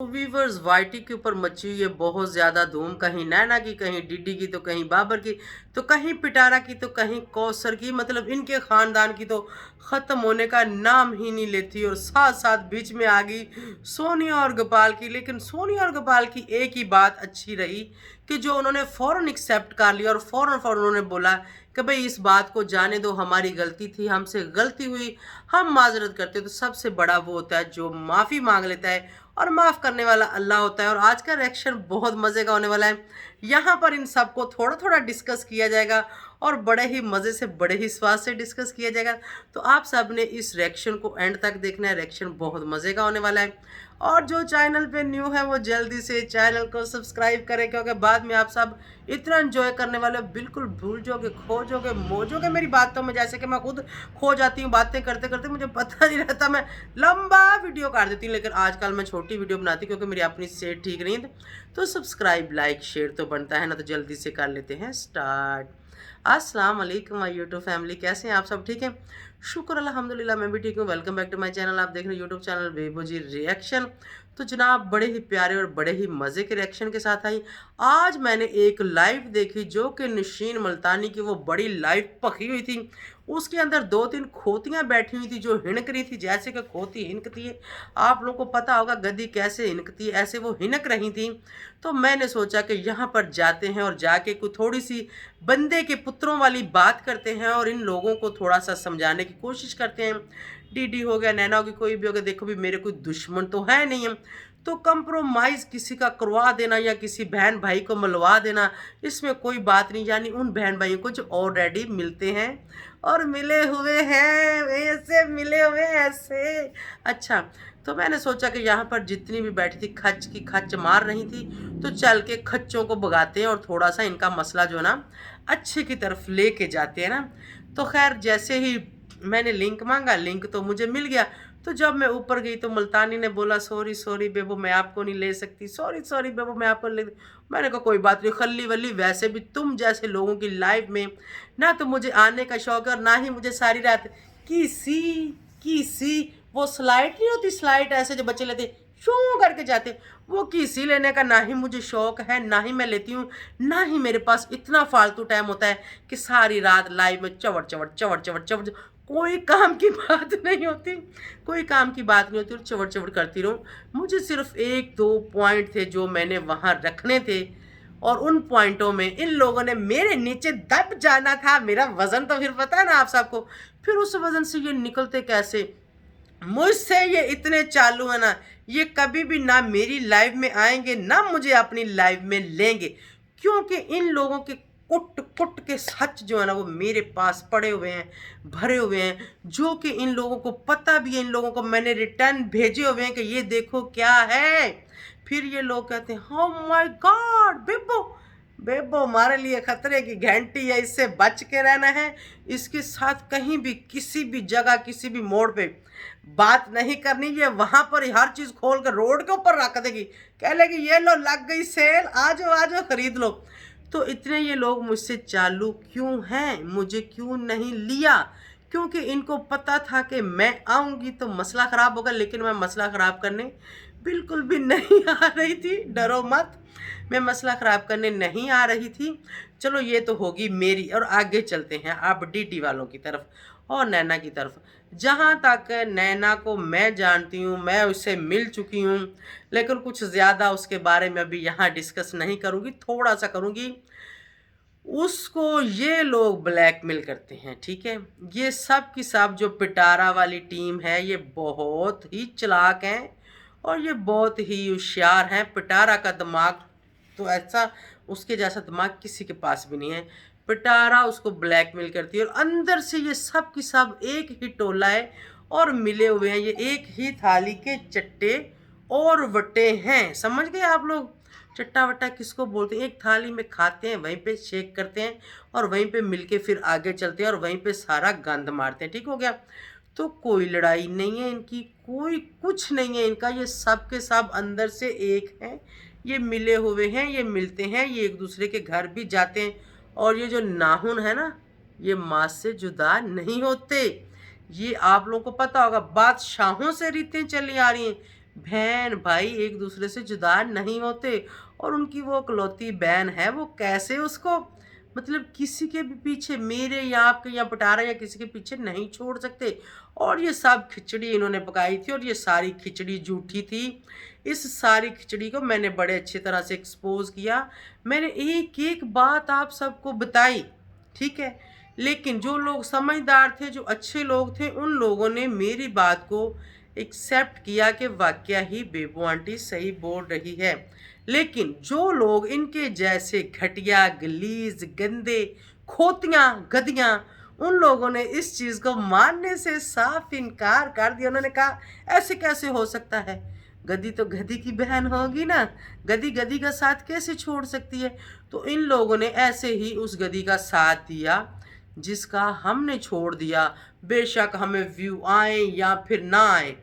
Viewers YT के ऊपर मची हुई है बहुत ज़्यादा धूम। कहीं नैना की, कहीं डीडी की, तो कहीं बाबर की, तो कहीं पिटारा की, तो कहीं कौसर की। मतलब इनके ख़ानदान की तो ख़त्म होने का नाम ही नहीं लेती। और साथ साथ बीच में आ गई सोनिया और गोपाल की। लेकिन सोनिया और गोपाल की एक ही बात अच्छी रही कि जो उन्होंने फ़ौरन एक्सेप्ट कर लिया और फ़ौरन उन्होंने बोला कि भाई इस बात को जाने दो, हमारी गलती थी, हमसे गलती हुई, हम माजरत करते। तो सबसे बड़ा वो होता है जो माफ़ी मांग लेता है, और माफ़ करने वाला अल्लाह होता है। और आज का रिएक्शन बहुत मज़े का होने वाला है। यहाँ पर इन सबको थोड़ा थोड़ा डिस्कस किया जाएगा और बड़े ही मज़े से, बड़े ही स्वाद से डिस्कस किया जाएगा। तो आप सब ने इस रिएक्शन को एंड तक देखना है। रिएक्शन बहुत मज़े का होने वाला है। और जो चैनल पे न्यू है वो जल्दी से चैनल को सब्सक्राइब करें, क्योंकि बाद में आप सब इतना एंजॉय करने वाले हो, बिल्कुल भूल जाओगे, खो जाओगे, मोजोगे मेरी बातों में। जैसे कि मैं खुद खो जाती हूँ बातें करते करते, मुझे पता नहीं रहता, मैं लंबा वीडियो काट देती हूँ। लेकिन आजकल मैं छोटी वीडियो बनाती हूँ क्योंकि मेरी अपनी सेहत ठीक नहीं है। तो सब्सक्राइब, लाइक, शेयर तो बनता है ना। तो जल्दी से कर लेते हैं स्टार्ट। अस्सलाम वालेकुम माय यूट्यूब फैमिली, कैसे हैं आप सब? ठीक है, शुक्र अल्हम्दुलिल्लाह, मैं भी ठीक हूँ। Welcome back to my channel. आप देख रहे हैं YouTube channel Bebo ji reaction. तो जनाब बड़े ही प्यारे और बड़े ही मज़े के रिएक्शन के साथ आई। आज मैंने एक लाइव देखी जो कि नशीन मुल्तानी की वो बड़ी लाइव पकी हुई थी। उसके अंदर 2-3 खोतियाँ बैठी हुई थी जो हिनक रही थी, जैसे कि खोती हिनकती है। आप लोगों को पता होगा गद्दी कैसे हिनकती है, ऐसे वो हिनक रही थी। तो मैंने सोचा कि यहाँ पर जाते हैं और जाके कोई थोड़ी सी बंदे के पुत्रों वाली बात करते हैं और इन लोगों को थोड़ा सा समझाने की कोशिश करते हैं। डीडी हो गया, नैना होगी, कोई भी हो गया, देखो भी मेरे कोई दुश्मन तो है नहीं है। तो कंप्रोमाइज़ किसी का करवा देना या किसी बहन भाई को मिलवा देना, इसमें कोई बात नहीं। यानी उन बहन भाइयों को जो ऑलरेडी मिलते हैं और मिले हुए हैं, ऐसे मिले हुए हैं ऐसे। अच्छा, तो मैंने सोचा कि यहाँ पर जितनी भी बैठी थी खच की खच मार रही थी, तो चल के खच्चों को भगाते हैं और थोड़ा सा इनका मसला जो है ना अच्छे की तरफ लेके जाते हैं ना। तो खैर जैसे ही मैंने लिंक मांगा, लिंक तो मुझे मिल गया। तो जब मैं ऊपर गई तो मुल्तानी ने बोला सॉरी सॉरी बेबो मैं आपको नहीं ले सकती, सॉरी सॉरी बेबो मैं आपको ले। मैंने कहा कोई बात नहीं, खल्ली वल्ली, वैसे भी तुम जैसे लोगों की लाइफ में ना तो मुझे आने का शौक है और ना ही मुझे सारी रात किसी किसी वो स्लाइड नहीं होती, स्लाइड ऐसे जो बच्चे लेते शू करके जाते, वो किसी लेने का ना ही मुझे शौक है, ना ही मैं लेती हूँ, ना ही मेरे पास इतना फालतू टाइम होता है कि सारी रात लाइव में चवड़ चवड़ चवड़ चवड़ चवड़, कोई काम की बात नहीं होती, कोई काम की बात नहीं होती और चवड़ चवड़ करती रहूँ। मुझे सिर्फ 1-2 पॉइंट थे जो मैंने वहाँ रखने थे और उन पॉइंटों में इन लोगों ने मेरे नीचे दब जाना था। मेरा वज़न तो फिर पता है ना आप सबको, फिर उस वज़न से ये निकलते कैसे? मुझसे ये इतने चालू है ना, ये कभी भी ना मेरी लाइव में आएंगे ना मुझे अपनी लाइव में लेंगे, क्योंकि इन लोगों के कुट कुट के सच जो है ना वो मेरे पास पड़े हुए हैं, भरे हुए हैं, जो कि इन लोगों को पता भी है। इन लोगों को मैंने रिटर्न भेजे हुए हैं कि ये देखो क्या है। फिर ये लोग कहते हैं oh माय गॉड बेबो, बेबो हमारे लिए खतरे की घंटी है, इससे बच के रहना है, इसके साथ कहीं भी किसी भी जगह किसी भी मोड़ पे बात नहीं करनी। ये वहां पर हर चीज खोल कर रोड के ऊपर रख देगी, कह लेगी ये लो लग गई सेल, आ जाओ खरीद लो। तो इतने ये लोग मुझसे चालू क्यों हैं, मुझे क्यों नहीं लिया? क्योंकि इनको पता था कि मैं आऊंगी तो मसला ख़राब होगा। लेकिन मैं मसला ख़राब करने बिल्कुल भी नहीं आ रही थी, डरो मत, मैं मसला ख़राब करने नहीं आ रही थी। चलो ये तो होगी मेरी, और आगे चलते हैं आप डीडी वालों की तरफ और नैना की तरफ। जहाँ तक नैना को मैं जानती हूँ, मैं उससे मिल चुकी हूँ, लेकिन कुछ ज़्यादा उसके बारे में अभी यहाँ डिस्कस नहीं करूँगी, थोड़ा सा करूँगी। उसको ये लोग ब्लैकमेल करते हैं, ठीक है। ये सब की सब जो पिटारा वाली टीम है ये बहुत ही चालाक हैं और ये बहुत ही होशियार हैं। पिटारा का दिमाग तो ऐसा, उसके जैसा दिमाग किसी के पास भी नहीं है। पिटारा उसको ब्लैकमेल करती है और अंदर से ये सब की सब एक ही टोला है और मिले हुए हैं, ये एक ही थाली के चट्टे और वट्टे हैं। समझ गए आप लोग? चट्टा वट्टा किसको बोलते हैं? एक थाली में खाते हैं, वहीं पे शेक करते हैं और वहीं पे मिलके फिर आगे चलते हैं और वहीं पे सारा गंद मारते हैं। ठीक हो गया? तो कोई लड़ाई नहीं है इनकी, कोई कुछ नहीं है इनका, ये सब के सब अंदर से एक हैं, ये मिले हुए हैं, ये मिलते हैं, ये एक दूसरे के घर भी जाते हैं। और ये जो नाखून है ना, ये माँ से जुदा नहीं होते। ये आप लोगों को पता होगा, बादशाहों से रीतें चली आ रही हैं, बहन भाई एक दूसरे से जुदा नहीं होते, और उनकी वो इकलौती बहन है, वो कैसे उसको मतलब किसी के भी पीछे, मेरे या आपके या पिटारा या किसी के पीछे नहीं छोड़ सकते। और ये सब खिचड़ी इन्होंने पकाई थी, और ये सारी खिचड़ी झूठी थी। इस सारी खिचड़ी को मैंने बड़े अच्छी तरह से एक्सपोज किया, मैंने एक एक बात आप सबको बताई, ठीक है। लेकिन जो लोग समझदार थे, जो अच्छे लोग थे, उन लोगों ने मेरी बात को एक्सेप्ट किया कि वाकया ही बेबू आंटी सही बोल रही है। लेकिन जो लोग इनके जैसे घटिया, गलीज, गंदे, खोतियां, गधियां, उन लोगों ने इस चीज़ को मानने से साफ इनकार कर दिया। उन्होंने कहा ऐसे कैसे हो सकता है, गधी तो गधी की बहन होगी ना, गधी गधी का साथ कैसे छोड़ सकती है। तो इन लोगों ने ऐसे ही उस गधी का साथ दिया जिसका हमने छोड़ दिया। बेशक हमें व्यू आए या फिर ना आए,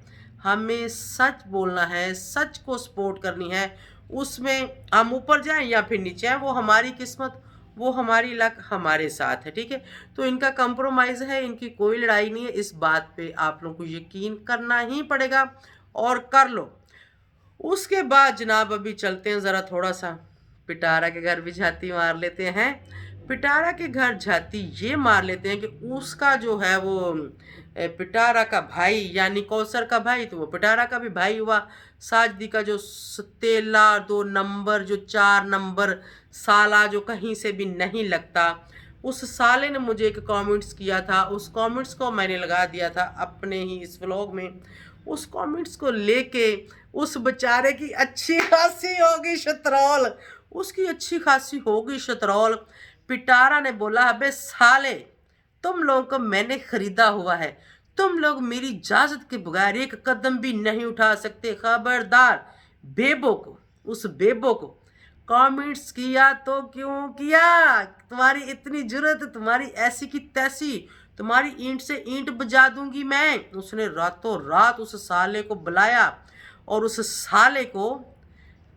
हमें सच बोलना है, सच को सपोर्ट करनी है। उसमें हम ऊपर जाएं या फिर नीचे आए, वो हमारी किस्मत, वो हमारी लक हमारे साथ है, ठीक है। तो इनका कंप्रोमाइज़ है, इनकी कोई लड़ाई नहीं है। इस बात पे आप लोगों को यकीन करना ही पड़ेगा, और कर लो। उसके बाद जनाब अभी चलते हैं ज़रा थोड़ा सा पिटारा के घर भी झाती मार लेते हैं। पिटारा के घर झाती ये मार लेते हैं कि उसका जो है वो पिटारा का भाई यानी कौसर का भाई, तो वो पिटारा का भी भाई हुआ। साजदी का जो सतेला 2 नंबर, जो 4 नंबर साला जो कहीं से भी नहीं लगता, उस साले ने मुझे एक कमेंट्स किया था। उस कमेंट्स को मैंने लगा दिया था अपने ही इस व्लॉग में। उस कमेंट्स को लेके उस बेचारे की अच्छी खासी होगी शतरौल, उसकी अच्छी खासी होगी शतरौल। पिटारा ने बोला अबे साले, तुम लोगों को मैंने खरीदा हुआ है, तुम लोग मेरी इजाजत के बगैर एक कदम भी नहीं उठा सकते। खबरदार बेबो को, उस बेबो को कमेंट्स किया तो क्यों किया, तुम्हारी इतनी जरूरत, तुम्हारी ऐसी की तैसी, तुम्हारी ईंट से ईंट बजा दूंगी मैं। उसने रातों रात उस साले को बुलाया और उस साले को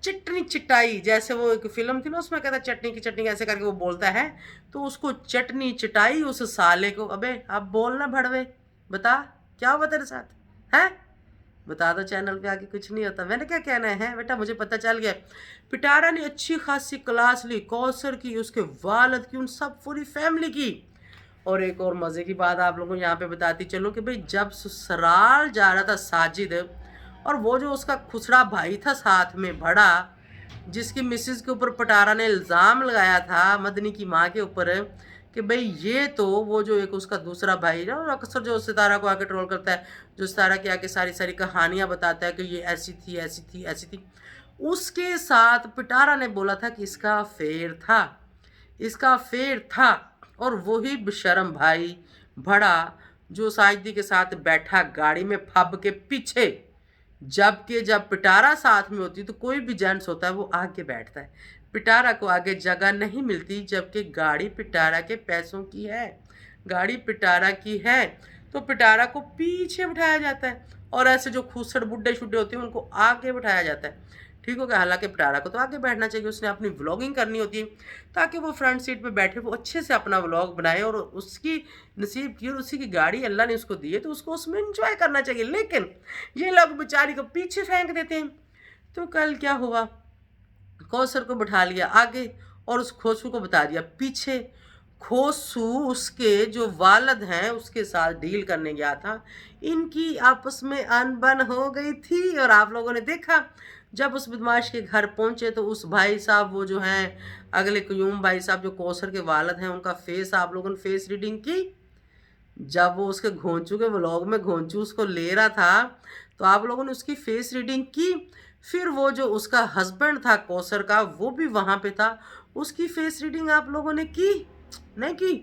चटनी चिटाई, जैसे वो एक फिल्म थी ना उसमें कहता चटनी की चटनी ऐसे करके वो बोलता है, तो उसको चटनी चिटाई उस साले को। अबे अब बोलना भड़वे, बता क्या हुआ तेरे साथ है, बता दो, चैनल पे आके कुछ नहीं होता, मैंने क्या कहना है बेटा, मुझे पता चल गया। पिटारा ने अच्छी खासी क्लास ली, कौसर की, उसके वालिद की, उन सब पूरी फैमिली की। और एक और मज़े की बात आप लोगों को यहाँ पे बताती चलूँ कि भाई जब ससुराल जा रहा था साजिद, और वो जो उसका खुसरा भाई था साथ में बड़ा, जिसकी मिसेस के ऊपर पिटारा ने इल्ज़ाम लगाया था मदनी की माँ के ऊपर कि भाई ये तो वो जो एक उसका दूसरा भाई है, और अक्सर जो सितारा को आके ट्रोल करता है, जो सितारा के आके सारी सारी कहानियाँ बताता है कि ये ऐसी थी ऐसी थी ऐसी थी, उसके साथ पिटारा ने बोला था कि इसका अफेयर था, इसका अफेयर था। और वही बेशर्म भाई बड़ा जो साजिदी के साथ बैठा गाड़ी में फब के पीछे, जबकि जब पिटारा साथ में होती तो कोई भी जेंट्स होता है वो आगे बैठता है, पिटारा को आगे जगह नहीं मिलती, जबकि गाड़ी पिटारा के पैसों की है, गाड़ी पिटारा की है, तो पिटारा को पीछे बिठाया जाता है, और ऐसे जो खूसड़ बुड्ढे शुड्ढे होते हैं उनको आगे बिठाया जाता है। ठीक हो गया। हालांकि पिटारा को तो आगे बैठना चाहिए, उसने अपनी व्लॉगिंग करनी होती है ताकि वो फ्रंट सीट पे बैठे, वो अच्छे से अपना व्लॉग बनाए, और उसकी नसीब की और उसी की गाड़ी अल्लाह ने उसको दी है तो उसको उसमें इंजॉय करना चाहिए। लेकिन ये लोग बेचारी को पीछे फेंक देते हैं। तो कल क्या हुआ, कौसर को बिठा लिया आगे और उस खोसू को बता दिया पीछे। खोसू उसके जो वालिद हैं उसके साथ डील करने गया था, इनकी आपस में अनबन हो गई थी। और आप लोगों ने देखा जब उस बदमाश के घर पहुंचे तो उस भाई साहब वो जो हैं अगले क्यूम भाई साहब जो कौसर के वालिद हैं, उनका फेस आप लोगों ने फेस रीडिंग की। जब वो उसके घोंचू के व्लॉग में घोंचू उसको ले रहा था तो आप लोगों ने उसकी फेस रीडिंग की। फिर वो जो उसका हस्बैंड था कौसर का वो भी वहाँ पे था, उसकी फेस रीडिंग आप लोगों ने की नहीं की?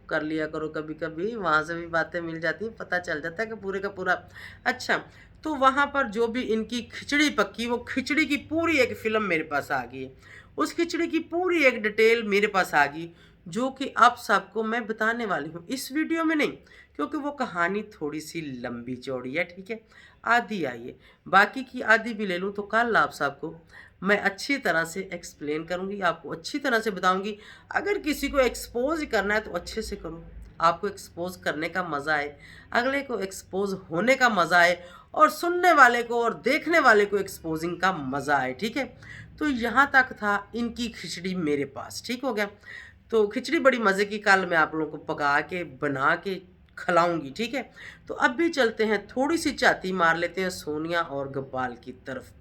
कर लिया करो कभी कभी, वहाँ से भी बातें मिल जाती हैं, पता चल जाता है कि पूरे का पूरा। अच्छा, तो वहाँ पर जो भी इनकी खिचड़ी पक्की, वो खिचड़ी की पूरी एक फिल्म मेरे पास आ गई है, उस खिचड़ी की पूरी एक डिटेल मेरे पास आ गई, जो कि आप सबको मैं बताने वाली हूँ इस वीडियो में नहीं, क्योंकि वो कहानी थोड़ी सी लंबी चौड़ी है, ठीक है। आधी आई है, बाकी की आधी भी ले लूँ तो कल आप सबको मैं अच्छी तरह से एक्सप्लेन करूँगी, आपको अच्छी तरह से बताऊँगी। अगर किसी को एक्सपोज करना है तो अच्छे से करो, आपको एक्सपोज करने का मज़ा आए, अगले को एक्सपोज होने का मज़ा आए और सुनने वाले को और देखने वाले को एक्सपोजिंग का मज़ा आए, ठीक है। तो यहाँ तक था इनकी खिचड़ी मेरे पास, ठीक हो गया। तो खिचड़ी बड़ी मज़े की कल मैं आप लोगों को पका के बना के खिलाऊंगी, ठीक है। तो अब भी चलते हैं, थोड़ी सी झाती मार लेते हैं सोनिया और गोपाल की तरफ।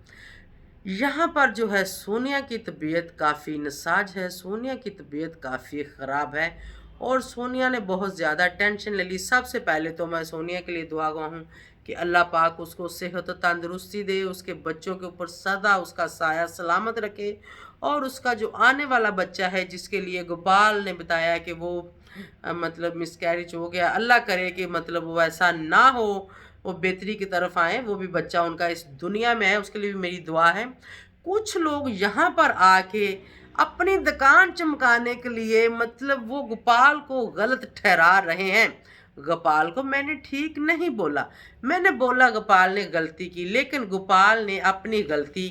यहाँ पर जो है सोनिया की तबीयत काफ़ी नासाज है, सोनिया की तबीयत काफ़ी ख़राब है और सोनिया ने बहुत ज़्यादा टेंशन ले ली। सबसे पहले तो मैं सोनिया के लिए दुआ गो हूँ कि अल्लाह पाक उसको सेहत और तंदुरुस्ती दे, उसके बच्चों के ऊपर सदा उसका साया सलामत रखे और उसका जो आने वाला बच्चा है जिसके लिए गोपाल ने बताया कि वो मतलब मिसकैरेज हो गया, अल्लाह करे कि मतलब वो ऐसा ना हो, वो बेहतरी की तरफ आए, वो भी बच्चा उनका इस दुनिया में है, उसके लिए भी मेरी दुआ है। कुछ लोग यहाँ पर आके अपनी दुकान चमकाने के लिए मतलब वो गोपाल को गलत ठहरा रहे हैं। गोपाल को मैंने ठीक नहीं बोला, मैंने बोला गोपाल ने गलती की, लेकिन गोपाल ने अपनी गलती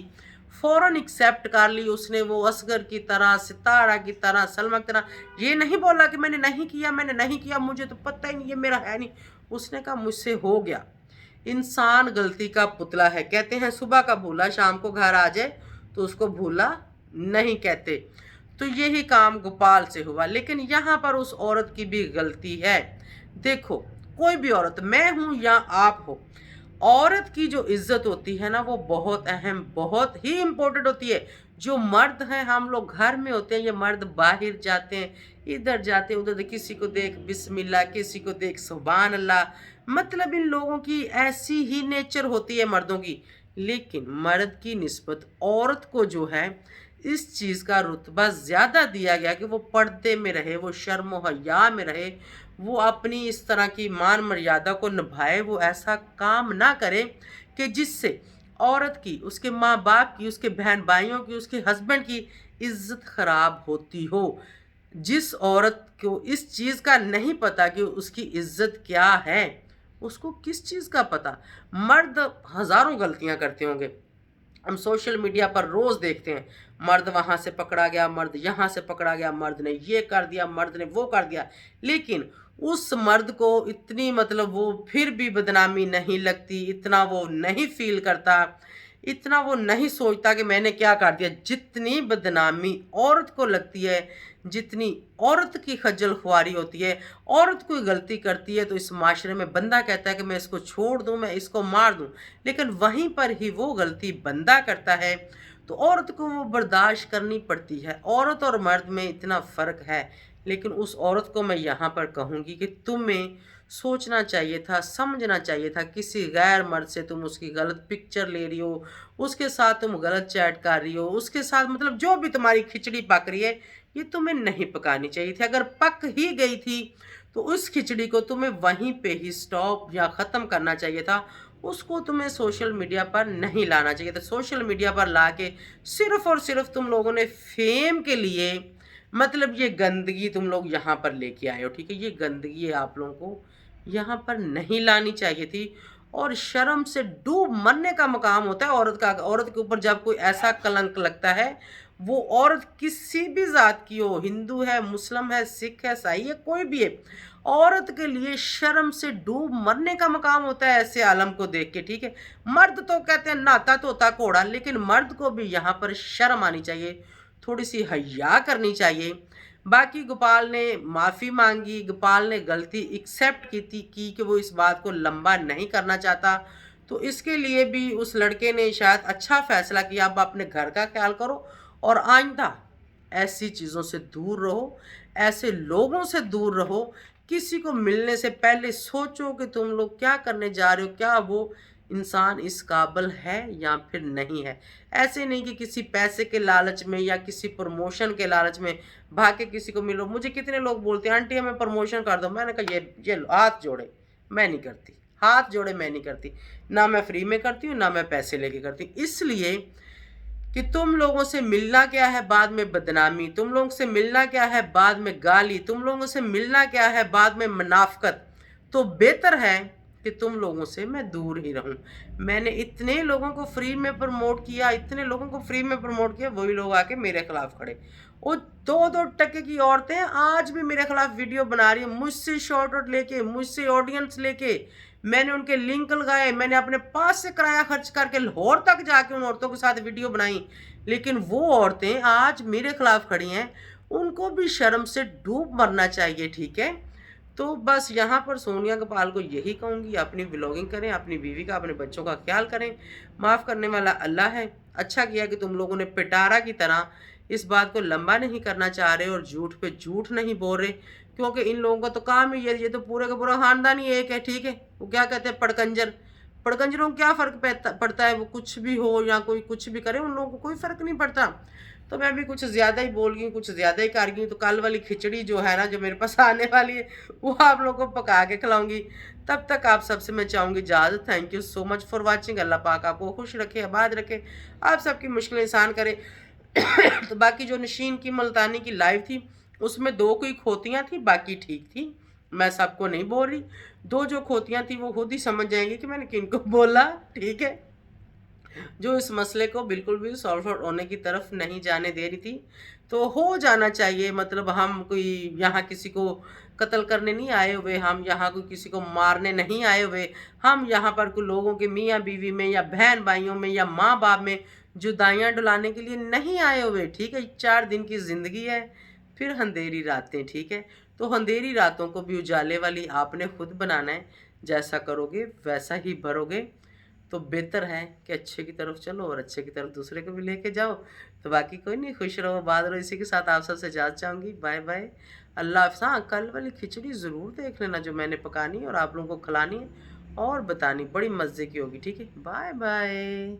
फ़ौरन एक्सेप्ट कर ली। उसने वो असगर की तरह, सितारा की तरह, सलमा की तरह ये नहीं बोला कि मैंने नहीं किया, मैंने नहीं किया, मुझे तो पता ही नहीं, ये मेरा है नहीं। उसने कहा मुझसे हो गया। इंसान गलती का पुतला है, कहते हैं सुबह का भूला शाम को घर आ जाए तो उसको भूला नहीं कहते। तो यही काम गोपाल से हुआ, लेकिन यहाँ पर उस औरत की भी गलती है। देखो, कोई भी औरत, मैं हूँ या आप हो, औरत की जो इज्जत होती है ना वो बहुत अहम, बहुत ही इम्पोर्टेंट होती है। जो मर्द हैं, हम लोग घर में होते हैं, ये मर्द बाहर जाते हैं, इधर जाते हैं उधर, किसी को देख बिस्मिल्लाह, किसी को देख सुभान अल्लाह, मतलब इन लोगों की ऐसी ही नेचर होती है मर्दों की। लेकिन मर्द की निस्बत औरत को जो है इस चीज़ का रुतबा ज़्यादा दिया गया कि वो पर्दे में रहे, वो शर्म व हया में रहे, वो अपनी इस तरह की मान मर्यादा को निभाए, वो ऐसा काम ना करे कि जिससे औरत की, उसके माँ बाप की, उसके बहन भाइयों की, उसके हस्बैंड की इज्जत खराब होती हो। जिस औरत को इस चीज़ का नहीं पता कि उसकी इज्जत क्या है, उसको किस चीज़ का पता। मर्द हज़ारों गलतियां करते होंगे, हम सोशल मीडिया पर रोज़ देखते हैं, मर्द वहाँ से पकड़ा गया, मर्द यहाँ से पकड़ा गया, मर्द ने ये कर दिया, मर्द ने वो कर दिया, लेकिन उस मर्द को इतनी मतलब वो फिर भी बदनामी नहीं लगती, इतना वो नहीं फील करता, इतना वो नहीं सोचता कि मैंने क्या कर दिया। जितनी बदनामी औरत को लगती है, जितनी औरत की खज्जल खुआरी होती है, औरत कोई गलती करती है तो इस माशरे में बंदा कहता है कि मैं इसको छोड़ दूं, मैं इसको मार दूं, लेकिन वहीं पर ही वो गलती बंदा करता है तो औरत को वो बर्दाश्त करनी पड़ती है। औरत और मर्द में इतना फ़र्क है, लेकिन उस औरत को मैं यहाँ पर कहूँगी कि तुम्हें सोचना चाहिए था, समझना चाहिए था। किसी गैर मर्द से तुम उसकी गलत पिक्चर ले रही हो, उसके साथ तुम गलत चैट कर रही हो, उसके साथ मतलब जो भी तुम्हारी खिचड़ी पक रही है, ये तुम्हें नहीं पकानी चाहिए थी। अगर पक ही गई थी तो उस खिचड़ी को तुम्हें वहीं पे ही स्टॉप या ख़त्म करना चाहिए था। उसको तुम्हें सोशल मीडिया पर नहीं लाना चाहिए था। सोशल मीडिया पर ला के सिर्फ़ और सिर्फ तुम लोगों ने फेम के लिए मतलब ये गंदगी तुम लोग यहाँ पर लेके आए हो, ठीक है। ये गंदगी आप लोगों को यहाँ पर नहीं लानी चाहिए थी और शर्म से डूब मरने का मकाम होता है औरत का। औरत के ऊपर जब कोई ऐसा कलंक लगता है, वो औरत किसी भी ज़ात की हो, हिंदू है, मुस्लिम है, सिख है, ईसाई है, कोई भी है, औरत के लिए शर्म से डूब मरने का मकाम होता है ऐसे आलम को देख के, ठीक है। मर्द तो कहते हैं नहाता धोता घोड़ा, लेकिन मर्द को भी यहाँ पर शर्म आनी चाहिए, थोड़ी सी हया करनी चाहिए। बाकी गोपाल ने माफ़ी मांगी, गोपाल ने गलती एक्सेप्ट की थी कि वो इस बात को लंबा नहीं करना चाहता, तो इसके लिए भी उस लड़के ने शायद अच्छा फैसला किया। अब अपने घर का ख्याल करो और आइंदा ऐसी चीज़ों से दूर रहो, ऐसे लोगों से दूर रहो। किसी को मिलने से पहले सोचो कि तुम लोग क्या करने जा रहे हो, क्या वो इंसान इस काबिल है या फिर नहीं है। ऐसे नहीं कि किसी पैसे के लालच में या किसी प्रमोशन के लालच में भाग के किसी को मिलो। मुझे कितने लोग बोलते हैं आंटी हमें प्रमोशन कर दो, मैंने कहा ये लो, हाथ जोड़े, मैं नहीं करती, हाथ जोड़े मैं नहीं करती, ना मैं फ्री में करती हूँ ना मैं पैसे लेके करती हूँ। इसलिए कि तुम लोगों से मिलना क्या है बाद में बदनामी, तुम लोगों से मिलना क्या है बाद में गाली, तुम लोगों से मिलना क्या है बाद में मुनाफकत। तो बेहतर है कि तुम लोगों से मैं दूर ही रहूं। मैंने इतने लोगों को फ्री में प्रमोट किया, इतने लोगों को फ्री में प्रमोट किया, वही लोग आके मेरे खिलाफ खड़े। वो 2-2 टके की औरतें आज भी मेरे खिलाफ वीडियो बना रही है, मुझसे शॉर्ट आउट लेके, मुझसे ऑडियंस लेके। मैंने उनके लिंक लगाए, मैंने अपने पास से किराया खर्च करके लाहौर तक जाके उन औरतों के साथ वीडियो बनाई, लेकिन वो औरतें आज मेरे खिलाफ खड़ी हैं। उनको भी शर्म से डूब मरना चाहिए, ठीक है। तो बस यहाँ पर सोनिया कपाल को यही कहूँगी, अपनी व्लॉगिंग करें, अपनी बीवी का, अपने बच्चों का ख्याल करें। माफ़ करने वाला अल्लाह है। अच्छा किया कि तुम लोगों ने पिटारा की तरह इस बात को लंबा नहीं करना चाह रहे और झूठ पे झूठ नहीं बोल रहे, क्योंकि इन लोगों का तो काम ही ये तो पूरे का पूरा खानदान ही एक है, ठीक है। वो क्या कहते हैं, पड़कंजर। पड़कंजरों को क्या फ़र्क पड़ता है, वो कुछ भी हो या कोई कुछ भी करे, उन लोगों को कोई फ़र्क नहीं पड़ता। तो मैं भी कुछ ज़्यादा ही बोल गई हूँ, कुछ ज़्यादा ही कर गई हूँ। तो कल वाली खिचड़ी जो है ना, जो मेरे पास आने वाली है, वो आप लोगों को पका के खिलाऊंगी। तब तक आप सबसे मैं चाहूँगी इजाज़त। Thank you so much for watching. Allah पाक आपको खुश रखे, आबाद रखे, आप सबकी मुश्किलें आसान करे। तो बाकी जो नशीन की मुल्तानी की लाइव थी, उसमें 2 कोई खोतियाँ थी, बाकी ठीक थी। मैं सबको नहीं बोल रही। 2 जो खोतियाँ थी वो खुद ही समझ जाएंगी कि मैंने किनको बोला, ठीक है। जो इस मसले को बिल्कुल भी सॉल्व आउट होने की तरफ नहीं जाने दे रही थी। तो हो जाना चाहिए, मतलब हम कोई यहाँ किसी को कत्ल करने नहीं आए हुए, हम यहाँ कोई किसी को मारने नहीं आए हुए, हम यहाँ पर कोई लोगों के मियाँ बीवी में या बहन भाइयों में या माँ बाप में जुदाइयाँ डुलाने के लिए नहीं आए हुए, ठीक है। 4 दिन की ज़िंदगी है, फिर अंधेरी रातें, ठीक है। तो अंधेरी रातों को भी उजाले वाली आपने खुद बनाना है। जैसा करोगे वैसा ही भरोगे। तो बेहतर है कि अच्छे की तरफ चलो और अच्छे की तरफ दूसरे को भी लेके जाओ। तो बाकी कोई नहीं, खुश रहो, बात रहो। इसी के साथ आप सबसे इजाज़त चाहूँगी। बाय बाय, अल्लाह हाफ़िज़। हाँ, कल वाली खिचड़ी ज़रूर देख लेना जो मैंने पकानी है और आप लोगों को खिलानी है और बतानी, बड़ी मज़े की होगी, ठीक है। Bye bye.